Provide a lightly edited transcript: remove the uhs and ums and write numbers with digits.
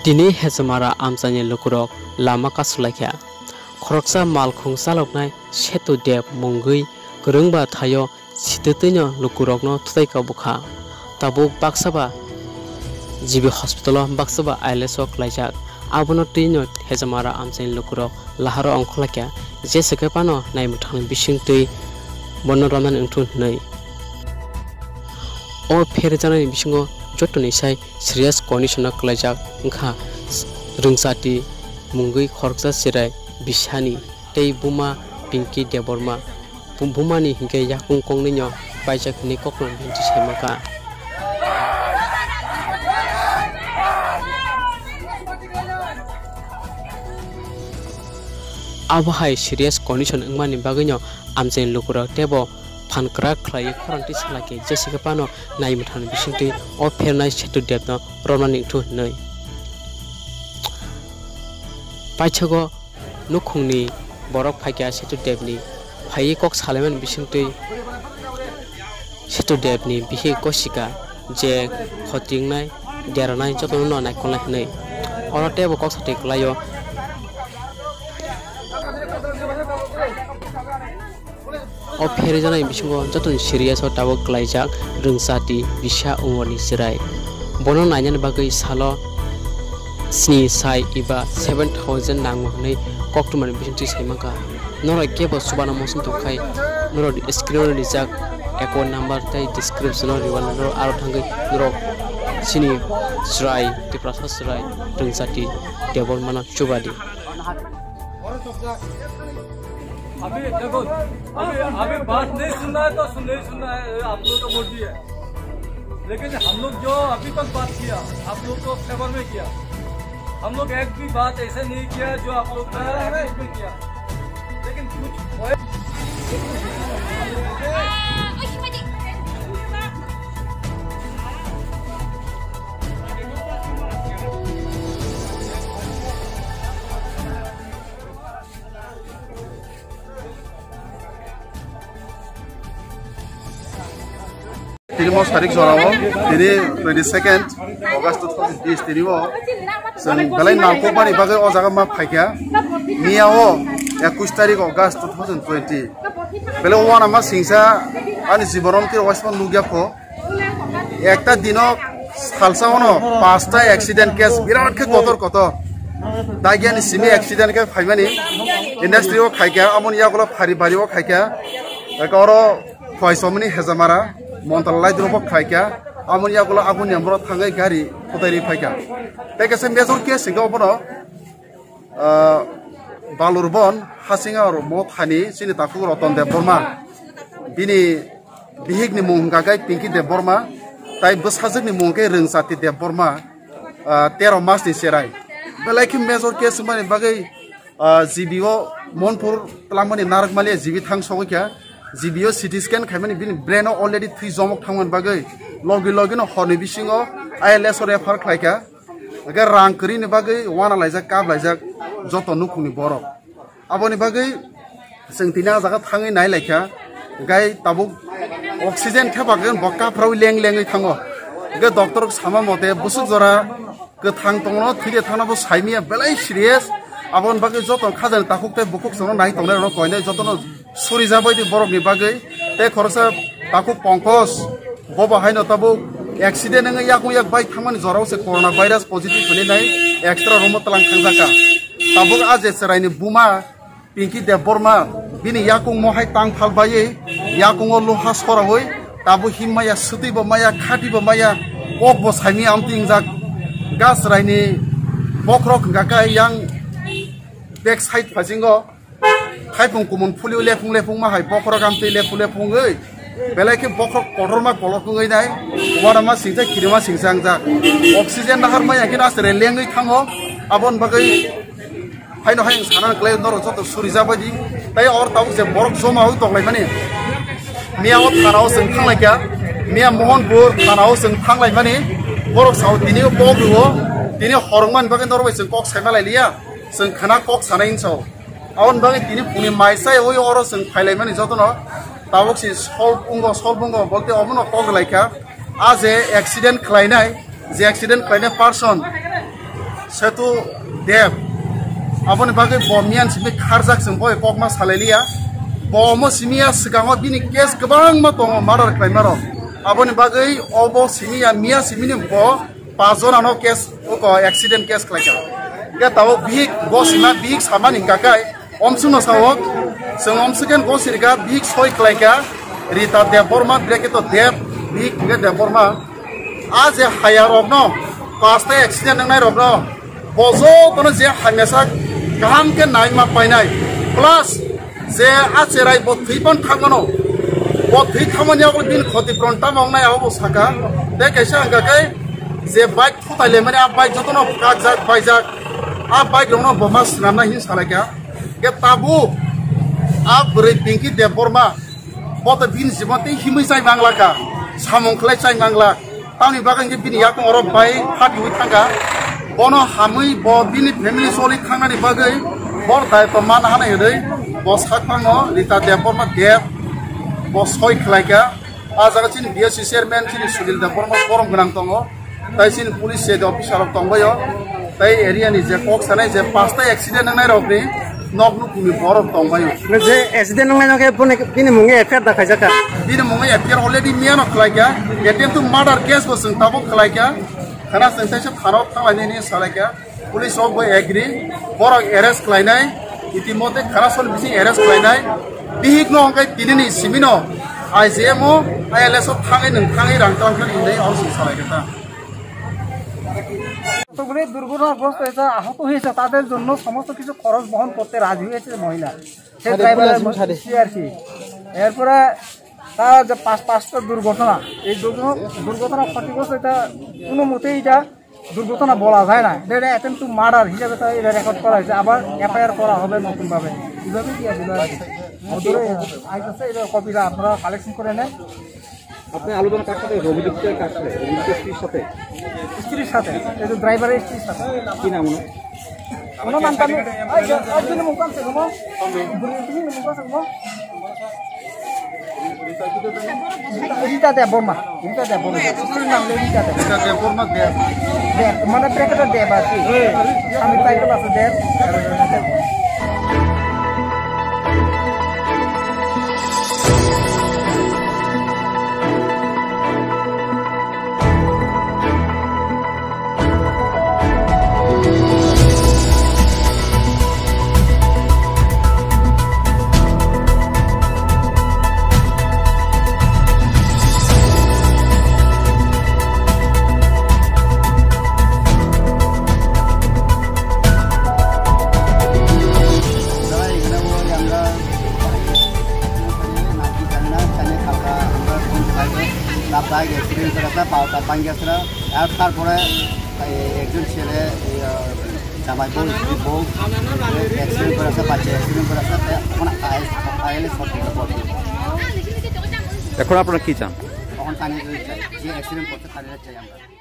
Dini hezamara amsani lukurok lama kasulakya. Khoroksa malkhung saloknai setu deb mungui gerungba thayo situtino lukurokno thutaika bukha. Tabuk baksaba jibi hospital baksaba ILSO klaijak. Abono tino hezamara amsani lukurok laharo ongkhlakya. Jesekepano naimutang bisingtui bonoraman engtun nei. O pherjanani bisingo jotoni sai serious condition klaijak engkha rungsati mungui khoroksa sirai bisani tei buma pinki deborma bumani hingke yakung kongninyo paijak ni kokno binti saimaka abahai serious condition engmani baginyo amjen lukura tebo phankra khlai khoranti salake jesikapano naimuthan bisingti o phernai setu debno romani thu nei paichago nukhungni borok phaikya setu debni phai kok saleman bisingti setu debni bihi kosika je khotingnai deranai jotono no naikolai nei oro tebo kok sate klayo o pherjanai bisingo joton serious tawo klaijak rungsati bisa umorni sirai bono nainyan bagai salo sni sai iba 7000 nangmani koktuman bisinti saimaka noro kebo subana mosum tokai noro screen rijak account number tai description riwan noro aro thangai noro sini sirai ti prasa sirai rungsati debor mana chubadi अभी देखो अभी बात नहीं सुनना है तो नहीं सुनना है आप लोग तो बोल दिए लेकिन हम लोग जो अभी तक बात किया आप लोग को फेवर में किया हम लोग एक भी बात ऐसे नहीं किया जो आप लोग ने किया लेकिन कुछ Tinimo Sarik Zorawo, Tini 22nd August 2020 Tinimo, Sang Belai Nangko Bani Bagai Ozagama Paikya, Miao, 21 tarik August 2020. Belai Wana Mas Singsa, Ani Ziboron Ki Wasman Nugiapo, Ekta Dino Khalsa Ono, Pasta accident case, Virat Ke Kotor, Dagian Simi accident case Paimani, Industry of Kaika, Amonia Paribari of Kaika, Akoro, Faisomini Hezamara. Montalai drop Kaika, Amonia Gola Abunia brought Hangai Gari, Potari Paika. Take a semester case in Gobono Balurbon, Hasinga or Mothani, Sinitaku on the Burma, Bini Bihigni Mungagai, Pinky de Burma, Tai Bus Hazini Munke, Rinsati de Burma, Terra Masti Serai. But like him, measure case money Bagay, Zibio, Monpur, Lamani Narkmali, Zivitang Sokia. GBO CT scan khaimani bin brain already 3 jomok thangman bagai logi no horni bisingo ILS refer khlaika agar rang kri ni bagai wana laijak kab laijak joto nukhuni borok aboni bagai sengtina jaga thangai nai laika gai tabuk oxygen thebagen bokka frau lengai thango ge doctor sama mote busuk jora ge thang tongno thide thana bo saimia belai serious abon bagai joto khajan takuk te bukuk sono nai tongne ro koine joto no suri jabai di borok ni bagai te khorsa takuk pongkos boba haino tabuk accident ngai yakung yak bai thamani jorau se corona virus positive hone nai extra room talang thangjaka tabuk aje serai ni buma pinki de borma bini yakung mohai tang phal bai yakung lo has khora hoi tabu himmaya suti bo maya khati bo maya ok bo saimi amting jak gas rai ni bokrok gaka yang back side phasingo Haipung kumun puli lepung ma hai bokro kamti lepung ei belai ke bokro kodorma kolokung ei nai warama singsa kirima singsang ja oxygen nahar ma yakin asre lengai thango abon bagai haino haing sanan klei noro joto surija badi tai or taw se borok joma hu toklai mani mia ot thanao sing thanglai kya mia mohanpur thanao sing thanglai mani borok sau tini bok ruo tini horongman bagai noro bai sing kok samalai lia sing khana kok sanain so Awan bangi tini puni maisai oi oro sing phailai mani jotono tabuk si solbungo bolte omono kog laika aje accident khlainai je accident khlainai person setu dev aboni bagai bomian simi kharjak sing boy kokma salailia bomo simia segango bini kes gebang ma tongo murder crime maro aboni bagai obo simia mia simini bo pajon ano kes oko accident kes klaika ya tawo big bo sima big saman ingkakai omsuno sawok sing omsuken bo sirga big soi klaika rita deborma breketo dev big ge deborma aje hayarok no pasta accident nang nai rok no bozo kono je hamesa gaham ke nai ma painai plus je acherai bo thipon thangano bo thi thamani agol bin khoti pronta mongnai abo saka de kaisa angakai je bike thutaile mane a bike jotono kajak baijak a bike lono bomas namna hin salaka ke tabu a bri pinki deborma bota bin jimati himai sai banglaka samong khlai sai mangla tauni bagang ke bin yakong oro bai hati wi thanga bono hamui bo bini family soli thangnani bagai bor dai to man hana hedei bo sakpangno lita deborma deb bo soi khlaika a jaga chin BSC chairman chin Sunil deborma forum gnang tongo tai chin police sede officer ok tongbayo tai area ni je kok sanai je pasta accident nang nai rokni noknu kumi borok tongbayo je accident nang nai ke bini munge affair da khaijaka bini munge affair already miano khlaika attempt to murder case ko sing tabok khlaika khana sing tai sab thanok thawaini ni salaika police ok boy agree borok arrest khlainai itimode khana sol bisi arrest khlainai bihik no onkai tinini simino IJMO ILSO thangai nang thangai rang tang khani nei or sing salaika ta কতগুলি দুর্ঘটনাগ্রস্ত হয়েছে আহত হয়েছে তাদের জন্য সমস্ত কিছু খরচ বহন করতে রাজি হয়েছে মহিলা সেই ড্রাইভারের সিআরসি এরপরে তার যে পাঁচটা দুর্ঘটনা এই দুর্ঘটনা ক্ষতিগ্রস্ত এটা কোনো মতেই এটা দুর্ঘটনা বলা যায় না এটা অ্যাটেম্প টু মার্ডার হিসাবে তাই এটা রেকর্ড করা হয়েছে আবার এফআইআর করা হবে নতুনভাবে এইভাবেই কি আছে আইতেছে এটা কপিটা আপনারা কালেকশন করে নেন আপনি আলোচনা কার সাথে অভিযুক্তের কার সাথে অভিযুক্তের স্ত্রীর সাথে এই যে ড্রাইভারের স্ত্রীর সাথে কি নাম ওনার নামটা আমি আজকে মুকাম সে গো বুড়ি মুকাম সে গো রিতা দেববর্মা স্ত্রীর নাম রিতা deborma dev মানে ব্রেকেটার দেব আছে আমি টাইটেল আছে দেব एक्सिडेंट करा पावता पांगियासरा আর তারপরে একজন ছেলে জামাই বউ অ্যাক্সিডেন্ট করেছে বাচ্চা অ্যাক্সিডেন্ট করেছে এখন আইএলএ হসপিটালে ভর্তি এখন আপনারা কি চান তখন তাকে চাই যে অ্যাক্সিডেন্ট করতে তাদের চাই আমরা